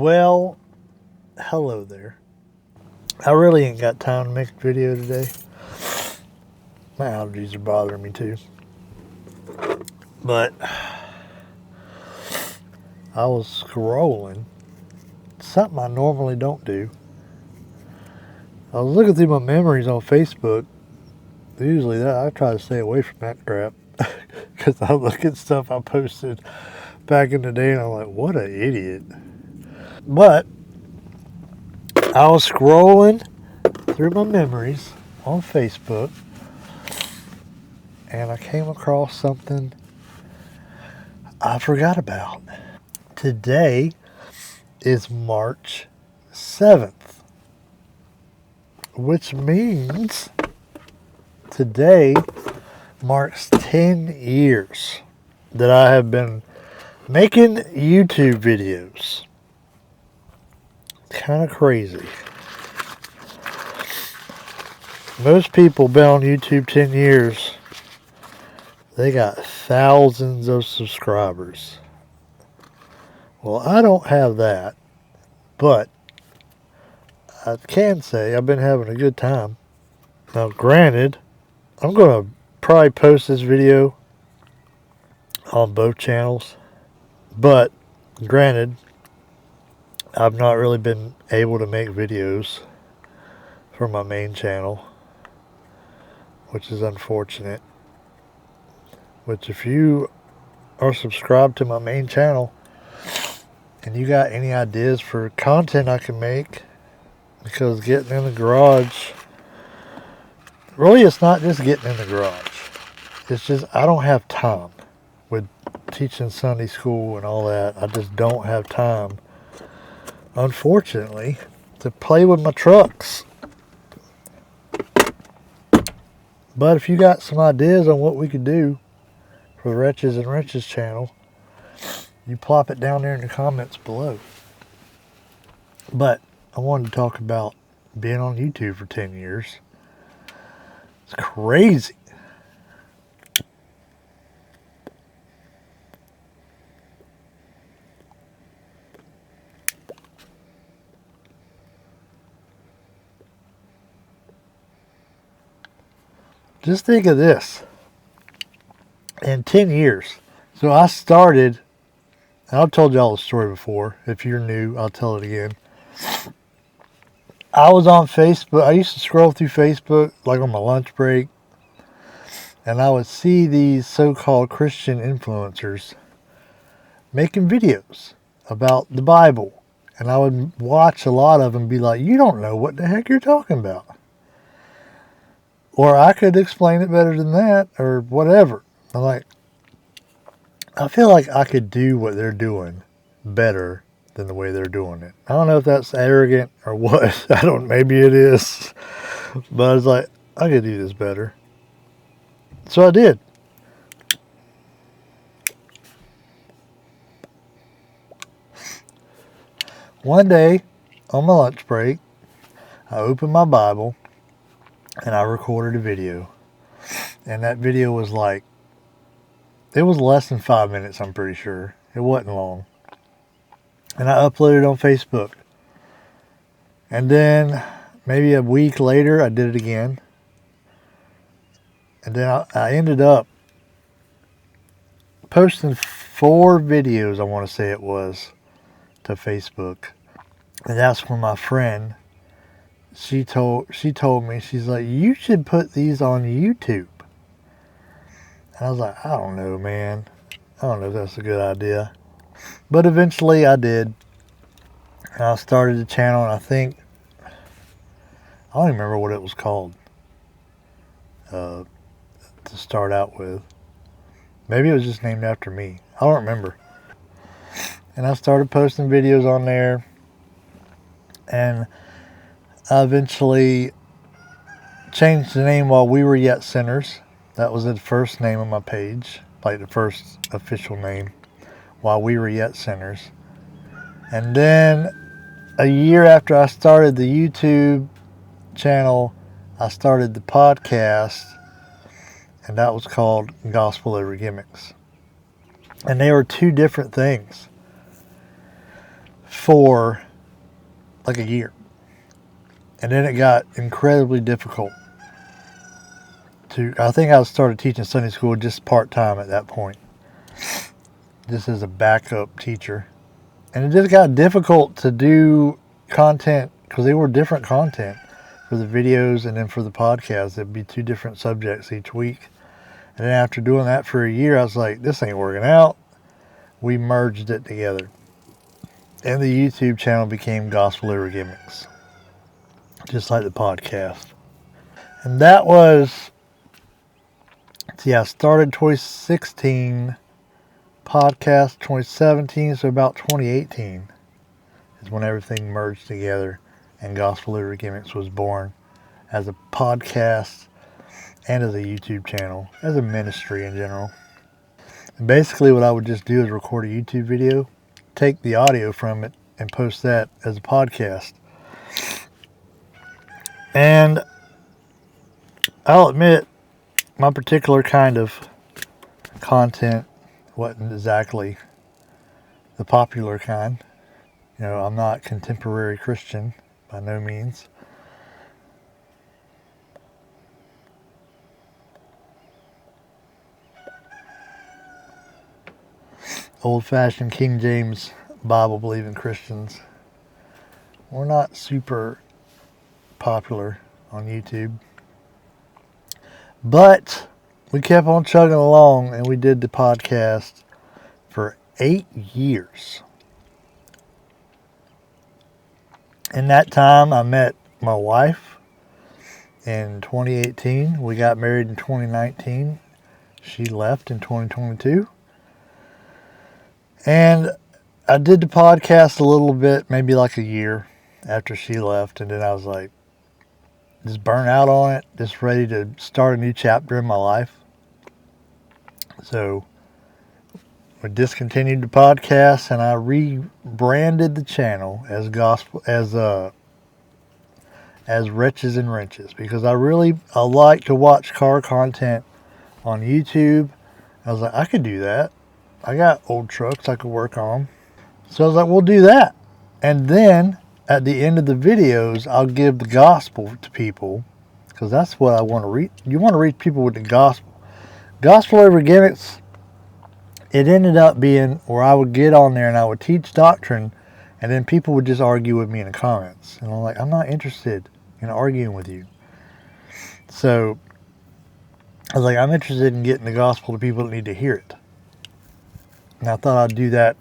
Well, hello there. I really ain't got time to make a video today. My allergies are bothering me too. But I was scrolling. Something I normally don't do. I was looking through my memories on Facebook. Usually I try to stay away from that crap. Because I look at stuff I posted back in the day and I'm like, what an idiot. But I was scrolling through my memories on Facebook and I came across something I forgot about. Today is March 7th, which means today marks 10 years that I have been making YouTube videos. Kind of crazy. Most people been on YouTube 10 years. They got thousands of subscribers. Well, I don't have that, but I can say I've been having a good time. Now, granted, I'm going to probably post this video on both channels, but granted, I've not really been able to make videos for my main channel, which is unfortunate. Which, if you are subscribed to my main channel and you got any ideas for content I can make, because getting in the garage, really it's not just getting in the garage. It's just I don't have time with teaching Sunday school and all that. I just don't have time, unfortunately, to play with my trucks. But if you got some ideas on what we could do for the Wretches and Riches channel, you plop it down there in the comments below. But I wanted to talk about being on YouTube for 10 years. It's crazy. Just think of this. In 10 years. So I started, and I've told y'all the story before. If you're new, I'll tell it again. I was on Facebook. I used to scroll through Facebook like on my lunch break. And I would see these so-called Christian influencers making videos about the Bible. And I would watch a lot of them and be like, you don't know what the heck you're talking about. Or I could explain it better than that, or whatever. I feel like I could do what they're doing better than the way they're doing it. I don't know if that's arrogant or what. Maybe it is. But I was like, I could do this better. So I did. One day, on my lunch break, I opened my Bible and I recorded a video. And that video was it was less than 5 minutes, I'm pretty sure. It wasn't long. And I uploaded it on Facebook. And then maybe a week later, I did it again. And then I ended up posting 4 videos, I want to say it was, to Facebook. And that's when my friend, she told me, she's like, you should put these on YouTube. And I was like, I don't know, man. I don't know if that's a good idea. But eventually I did. And I started the channel, and I don't even remember what it was called to start out with. Maybe it was just named after me. I don't remember. And I started posting videos on there. And I eventually changed the name While We Were Yet Sinners. That was the first name of my page. Like the first official name. While We Were Yet Sinners. And then a year after I started the YouTube channel, I started the podcast, and that was called Gospel Over Gimmicks. And they were 2 different things. for like a year. And then it got incredibly difficult I think I started teaching Sunday school just part-time at that point, just as a backup teacher. And it just got difficult to do content because they were different content for the videos and then for the podcast. It'd be 2 different subjects each week. And then after doing that for a year, I was like, this ain't working out. We merged it together. And the YouTube channel became Gospel Over Gimmicks, just like the podcast. And that was, I started 2016, podcast 2017, so about 2018 is when everything merged together and Gospel Over Gimmicks was born as a podcast and as a YouTube channel, as a ministry in general. And basically what I would just do is record a YouTube video, take the audio from it, and post that as a podcast. And I'll admit, my particular kind of content wasn't exactly the popular kind. I'm not contemporary Christian by no means. Old-fashioned King James Bible-believing Christians. We're not super popular on YouTube. But we kept on chugging along, and we did the podcast for 8 years. In that time, I met my wife in 2018. We got married in 2019. She left in 2022. And I did the podcast a little bit, maybe like a year after she left. And then I was like, just burnt out on it, just ready to start a new chapter in my life. So we discontinued the podcast, and I rebranded the channel as Wretches and Wrenches, because I like to watch car content on YouTube. I was like, I could do that. I got old trucks I could work on. So I was like, we'll do that. And then at the end of the videos, I'll give the gospel to people, because that's what I want to reach. You want to reach people with the gospel. Gospel Over Gimmicks, it ended up being where I would get on there and I would teach doctrine, and then people would just argue with me in the comments. And I'm like, I'm not interested in arguing with you. So I was like, I'm interested in getting the gospel to people that need to hear it. And I thought I'd do that.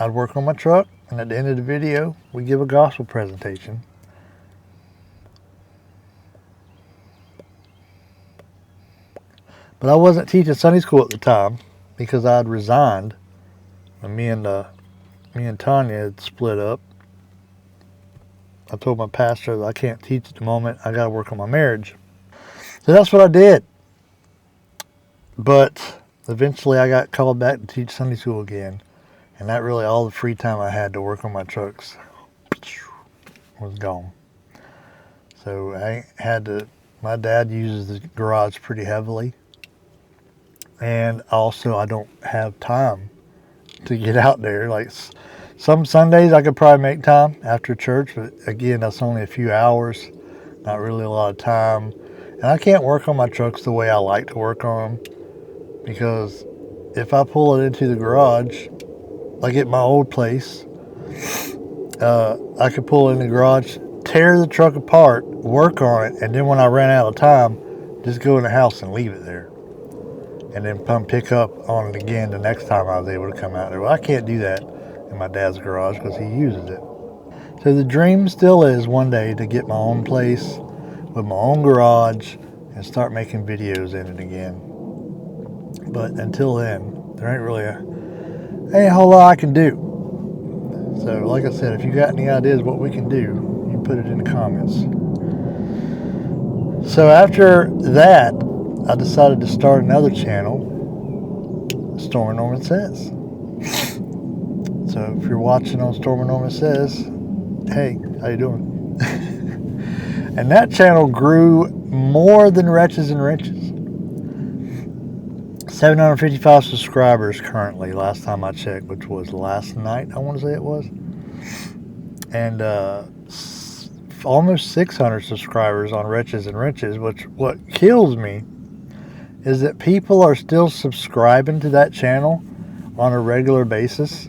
I'd work on my truck, and at the end of the video, we give a gospel presentation. But I wasn't teaching Sunday school at the time because I had resigned, and me and Tanya had split up. I told my pastor that I can't teach at the moment. I got to work on my marriage. So that's what I did. But eventually I got called back to teach Sunday school again. And that really all the free time I had to work on my trucks was gone. So my dad uses the garage pretty heavily. And also I don't have time to get out there. Like some Sundays I could probably make time after church. But again, that's only a few hours. Not really a lot of time. And I can't work on my trucks the way I like to work on them. Because if I pull it into the garage, like at my old place, I could pull it in the garage, tear the truck apart, work on it, and then when I ran out of time, just go in the house and leave it there. And then come pick up on it again the next time I was able to come out there. Well, I can't do that in my dad's garage because he uses it. So the dream still is one day to get my own place with my own garage and start making videos in it again. But until then, there ain't a whole lot I can do. So like I said, if you got any ideas what we can do, you put it in the comments. So after that, I decided to start another channel, Stormer Norman Says. So if you're watching on Stormer Norman Says, hey, how you doing? And that channel grew more than Wretches and Wrenches. 755 subscribers currently, last time I checked, which was last night, I want to say it was. and almost 600 subscribers on Wretches and Wrenches, which what kills me is that people are still subscribing to that channel on a regular basis,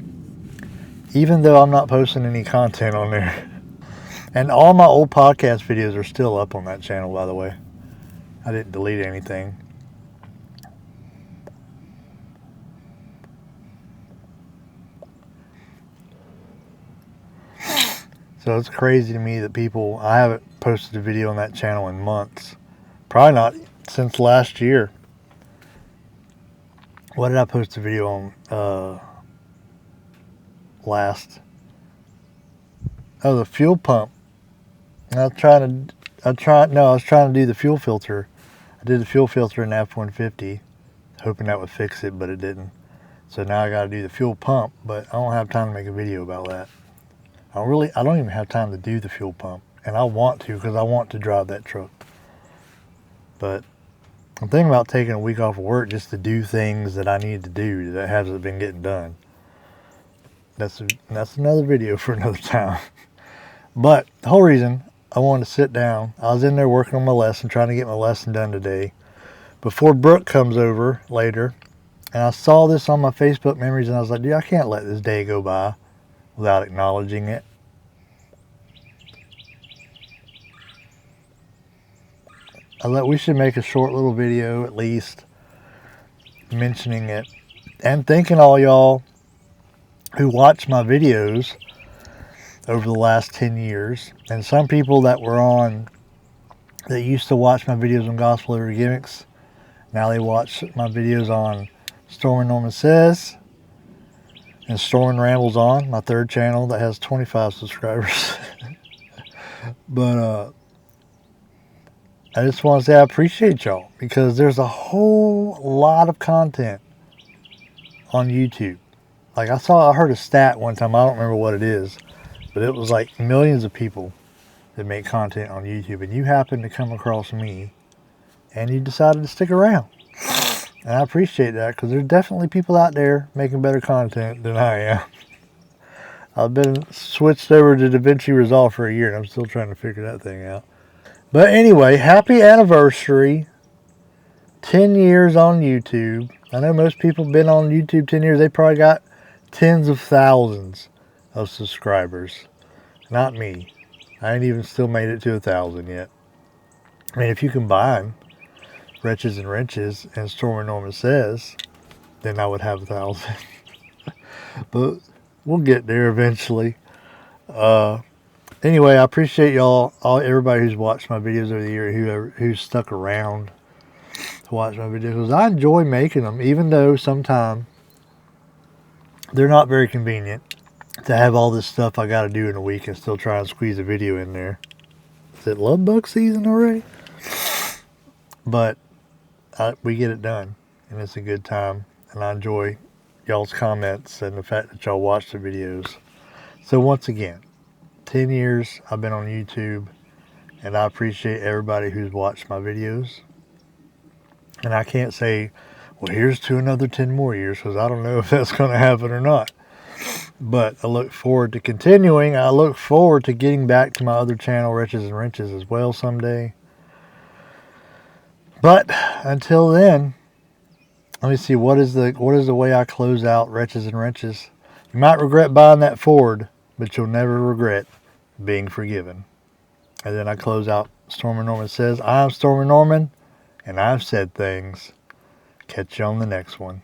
even though I'm not posting any content on there. And all my old podcast videos are still up on that channel, by the way. I didn't delete anything. So it's crazy to me that I haven't posted a video on that channel in months. Probably not since last year. What did I post a video on last? Oh, the fuel pump. I was trying to do the fuel filter. I did the fuel filter in the F-150, hoping that would fix it, but it didn't. So now I got to do the fuel pump, but I don't have time to make a video about that. I don't even have time to do the fuel pump, and I want to because I want to drive that truck. But I'm thinking about taking a week off of work just to do things that I need to do that hasn't been getting done. That's another video for another time. But the whole reason I wanted to sit down, I was in there working on my lesson, trying to get my lesson done today, before Brooke comes over later, and I saw this on my Facebook memories, and I was like, dude, I can't let this day go by without acknowledging it. We should make a short little video at least mentioning it and thanking all y'all who watch my videos over the last 10 years. And some people that used to watch my videos on Gospel Over Gimmicks, now they watch my videos on Stormin' Norman Says and Stormin' Rambles On, my third channel that has 25 subscribers. But I just want to say I appreciate y'all, because there's a whole lot of content on YouTube. Like I heard a stat one time, I don't remember what it is, but it was like millions of people that make content on YouTube, and you happen to come across me and you decided to stick around. And I appreciate that, because there's definitely people out there making better content than I am. I've been switched over to DaVinci Resolve for a year, and I'm still trying to figure that thing out. But anyway, happy anniversary. 10 years on YouTube. I know most people have been on YouTube 10 years. They probably got tens of thousands of subscribers. Not me. I ain't even still made it to 1,000 yet. I mean, if you combine Wretches and Wrenches and Stormin' Norman Says, then I would have 1,000. But we'll get there eventually. Anyway, I appreciate everybody who's watched my videos over the year, who's stuck around to watch my videos. Because I enjoy making them, even though sometimes they're not very convenient to have all this stuff I got to do in a week and still try and squeeze a video in there. Is it love bug season already? But we get it done, and it's a good time, and I enjoy y'all's comments and the fact that y'all watch the videos. So once again, 10 years I've been on YouTube, and I appreciate everybody who's watched my videos. And I can't say, well, here's to another 10 more years, because I don't know if that's going to happen or not. But I look forward to continuing. I look forward to getting back to my other channel, Wretches and Wrenches, as well someday. But until then, let me see, what is the way I close out Wretches and Wrenches? You might regret buying that Ford, but you'll never regret being forgiven. And then I close out Stormin' Norman Says, I'm Stormin' Norman, and I've said things. Catch you on the next one.